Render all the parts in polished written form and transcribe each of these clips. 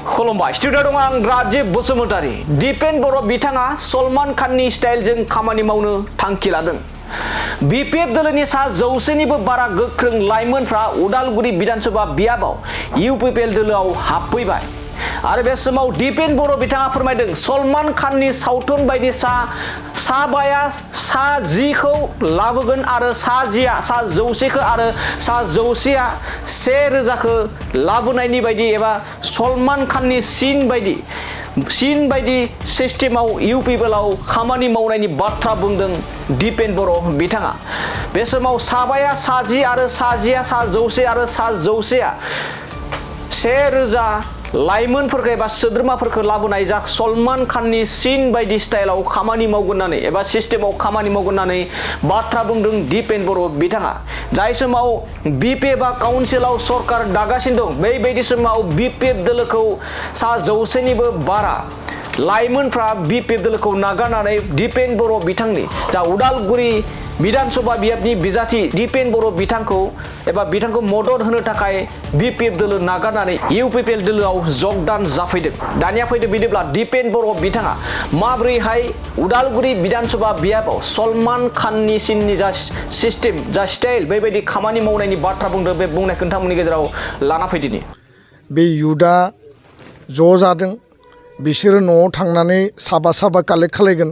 खुलुमबाय स्टुडिअ दं आं राजीब बसुमतारी दिपेन बर' बिथाङा सलमान खाननि स्टाइलजों खामानि मावनो थांखि लादों। बीपीएफ दलनि सा 100निबो बारा गोख्रों लाइमोनफ्रा उदालगुरि विधानसभा बियाबाव यूपीपीएल दोलोआव हाबफैबाय आरो बे समाव दिपेन बर' बिथाङा फोरमायदों सलमान खाननि सावथुन बायदि साबाया सा 10खौ लाबोगोन आरो सा 100खौ आरो सा 100आ 1000खौ लाबोनायनि बायदि एबा सलमान खाननि सीन बायदि सिस्टेमाव यूपीपीएलआव खामानि मावनायनि बाथ्रा बुंदों दिपेन बर' बिथाङा। बे समाव साबाया सा 10 आरो सा 10आ सा 100 आरो सा 100आ 1000 लाइमोनफोरखौ एबा सोद्रोमाफोरखौ लाबोनाय जा सलमान खाननि सीन बायदि स्टाइलाव खामानि मावगोन होननानै एबा सिस्टेमाव खामानि मावगोन होननानै बाथ्रा बुंदों दिपेन बर' बिथाङा। जाय समाव बीपीएफ काउन्सिलाव सरकार दागासिनो दं बेबायदि समाव बीपीएफ दोलोखौ सा 100निबो बारा लाइमोनफ्रा बीपीएफ दोलोखौ नागारनानै दिपेन बर' बिथांनि जा उदालगुरि विधानसभा बियाबनि बिजाथि दिपेन बर' बिथांखौ मदद होनो थाखाय बीपीएफ दोलो नागारनानै यूपीपीएल दोलोआव जगदान जाफैदों। दानिया फैदो बिदिब्ला दिपेन बर' बिथाङा माबोरैहाय उदालगुरि विधानसभा बियाबाव सलमान खाननि सिननि जा सिस्टेम जा स्टाइल बेबायदि खामानि मावनायनि बाथ्रा बुंदों बे बुंनायखौ नोंथांमोननि गेजेराव लाना फैदिनि। बे युथआ ज' जादों बिसोरो न'आव थांनानै साबा कालेक्ट खालायगोन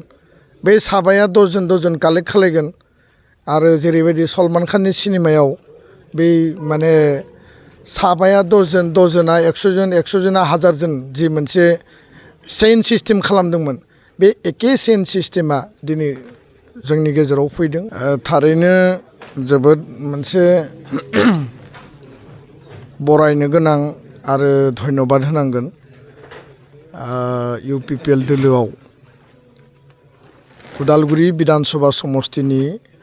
बे साबाया दजन कालेक्ट खालायगोन आरो जेरैबायदि सलमान खाननि सिनेमायाव बे माने साबाया दजना 100 जना 1000 जन जि मोनसे चेन सिस्टेम खालामदोंमोन बे एके चेन सिस्टेमा दिनै जोंनि गेजेराव फैदों। थारैनो जोबोद मोनसे बरायनो गोनां आरो धन्यबाद होनांगोन यूपीपीएल दोलोआव उदालगुरि विधानसभा समष्टिनि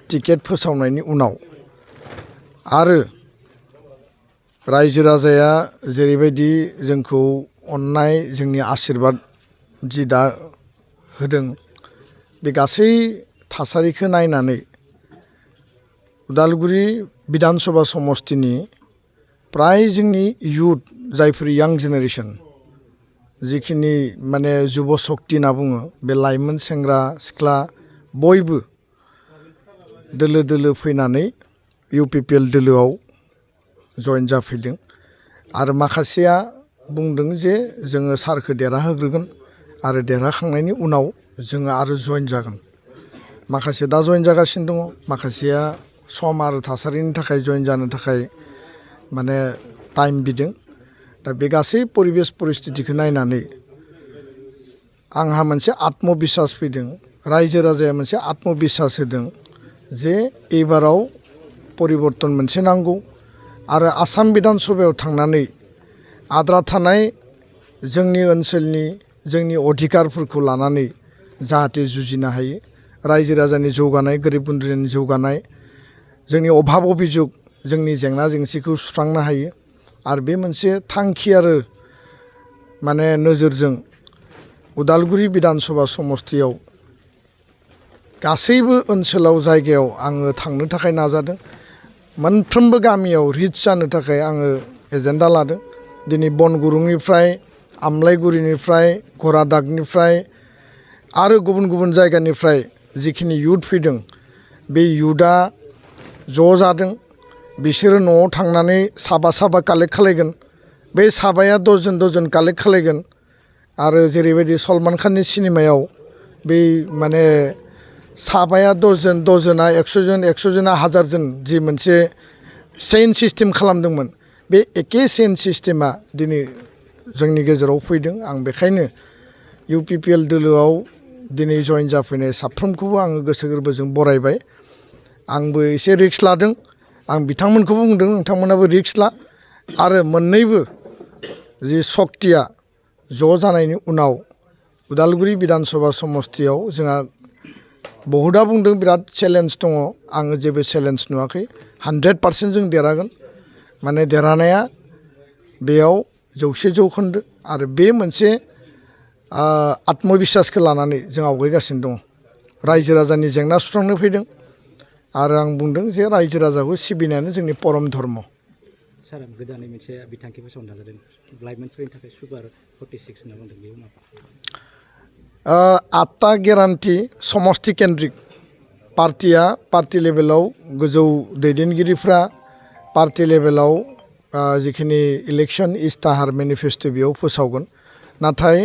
टिकेट फोसावनायनि उनाव आरो रायजो राजाया जेरैबायदि जोंखौ अननाय जोंनि आशीर्बाद जि दा होदों बे गासै थासारिखौ नायनानै उदालगुरि विधानसभा समष्टिनि प्राय जोंनि युथ जायफोर यां जेनेरेशन जिखिनि माने जुब शक्ति होनना बुङो बे लाइमोन सेंग्रा सिख्ला बयबो दोलो फैनानै यूपीपीएल दोलोआव जइन जाफैदों आरो माखासेया बुंदों जे जोङो सारखौ देरहाहोग्रोगोन आरो देरहाखांनायनि उनाव जोङो आरो जइन जागोन। माखासे दा जइन जागासिनो दङ माखासेया सम आरो थासारिनि थाखाय जइन जानो थाखाय माने टाइम बिदों। दा बे गासै परिबेस परिस्थितिखौ नायनानै आंहा मोनसे आत्मबिश्वास फैदों रायजो राजाया मोनसे आत्मबिश्वास होदों जे एबाराव परिबर्तन मोनसे नांगौ आरो आसाम विधानसभायाव थांनानै आद्रा थानाय जोंनि ओनसोलनि जोंनि अधिकारफोरखौ लानानै जाहाथे जुजिनो हायो रायजो राजानि जौगानाय गोरिब गुन्द्रानि जौगानाय जोंनि अभाब अभियोग जोंनि जेंना जेंसिखौ सुस्रांनो हायो आरो बे मोनसे थांखि आरो माने नोजोरजों उदालगुरि विधानसभा समष्टियाव गासैबो ओनसोलाव जायगायाव आङो थांनो थाखाय नाजादों। मोनफ्रोमबो गामियाव रिच जानो थाखाय आङो एजेन्डा लादों। दिनै बनगुरुंनिफ्राय आमलाइगुरिनिफ्राय घरादागनिफ्राय आरो गुबुन जायगानिफ्राय जिखिनि युथ फैदों बे युथआ ज' जादों बिसोरो न'आव थांनानै साबा कालेक्ट खालायगोन बे साबाया दजन कालेक्ट खालायगोन आरो जेरैबायदि सलमान खाननि सिनेमायाव बे माने साबाया दजना 100 जना 1000 जन जि मोनसे चेन सिस्टेम खालामदोंमोन बे एके चेन सिस्टेमा दिनै जोंनि गेजेराव फैदों। आं बेखायनो यूपीपीएल दोलोआव दिनै जइन जाफैनाय साफ्रोमखौबो आङो गोसो गोरबोजों बरायबाय। आंबो एसे रिक्स लादों आं बिथांमोनखौबो बुंदों नोंथांमोनाबो रिक्स ला आरो मोननैबो जि शक्तिया ज' जानायनि उनाव उदालगुरि विधानसभा समष्टियाव जोंहा बहुदा बुंदों बिराद चेलेन्ज दङ आङो जेबो चेलेन्ज नुवाखै 100% जों देरहागोन माने देरहानाया बेयाव 100% आरो बे मोनसे आत्मबिश्वासखौ लानानै जों आवगायगासिनो दङ। रायजो राजानि जेंना सुस्रांनो फैदों आरो आं बुंदों जे रायजो राजाखौ सिबिनायानो जोंनि परम धर्म। सारा गोदानै मोनसे बिथांखि फोसावनो नाजादों लाइमोनफोरनि थाखाय सुपार 46 होनना बुंदों बेयाव मा 8टा गेरान्टि समष्टि केन्द्रिक पार्टिया पार्टि लेभेलाव गोजौ दैदेनगिरिफ्रा पार्टि लेभेलाव जिखिनि इलेक्शन इस्ताहार मेनिफेस्टो बेयाव फोसावगोन नाथाय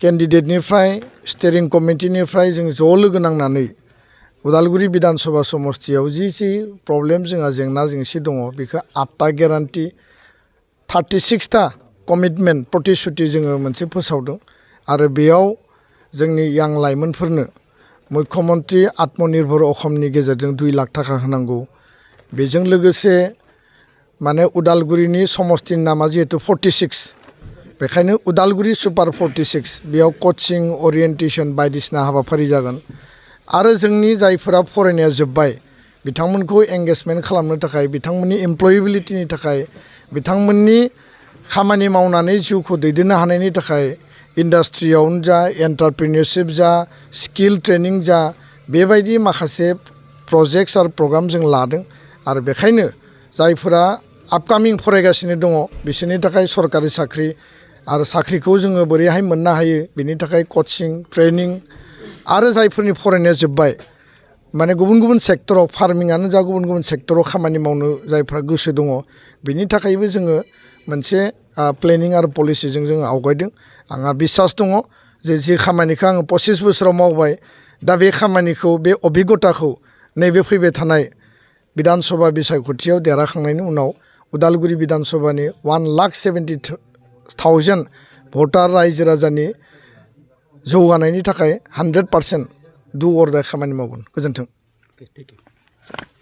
केन्डिडेटनिफ्राय स्टेरिं कमिटिनिफ्राय जों ज' लोगो नांनानै उदालगुरि विधानसभा समष्टियाव जि प्रब्लेम जोंहा जेंना जेंसि दङ बेखौ 8टा गेरान्टि 36टा कमिटमेन्ट प्रतिश्रुति जोङो मोनसे फोसावदों आरो बेयाव जोंनि यां लाइमोनफोरनो मुख्यमन्त्रि आत्मनिर्भर अखमनि गेजेरजों 2 लाख थाखा होनांगौ बेजों लोगोसे माने उदालगुरिनि समष्टिनि नामा जिहेतु 46 बेखायनो उदालगुरि सुपार 46 बेयाव कचिं ओरिएन्टेशन बायदिसिना हाबाफारि जागोन आरो जोंनि जायफोरा फरायनाया जोब्बाय बिथांमोनखौ एंगेजमेन्ट खालामनो थाखाय बिथांमोननि एमप्लयेबिलिटिनि थाखाय बिथांमोननि खामानि मावनानै जिउखौ दैदेननो हानायनि थाखाय इन्डास्ट्रियावनो जा एन्टारप्रिनियरशिप जा स्किल ट्रेनिं जा बेबायदि माखासे प्रजेक्ट्स आरो प्रग्राम जों लादों आरो बेखायनो जायफोरा आपकामिं फरायगासिनो दङ बिसोरनि थाखाय सरकारि साख्रि आरो साख्रिखौ जोङो बोरैहाय मोननो हायो बिनि थाखाय कचिं ट्रेनिं आरो जायफोरनि फरायनाया जोब्बाय माने गुबुन गुबुन सेक्टराव फार्मिंआनो जा गुबुन गुबुन सेक्टराव खामानि मावनो जायफ्रा गोसो दङ बिनि थाखायबो जोङो मोनसे प्लेनिं आरो पलिसिजों जोङो आवगायदों आंहा बिसास दङ जे खामानिखौ आङो 25 बोसोराव मावबाय दा बे खामानिखौ बे अभिगताखौ नैबे फैबाय थानाय विधानसभा बिसायख'थियाव देरहाखांनायनि उनाव उदालगुरि विधानसभानि 1,70,000 भटार रायजो राजानि जौगानायनि थाखाय 100% दु अर दाय खामानि मावगोन गोजोन्थों।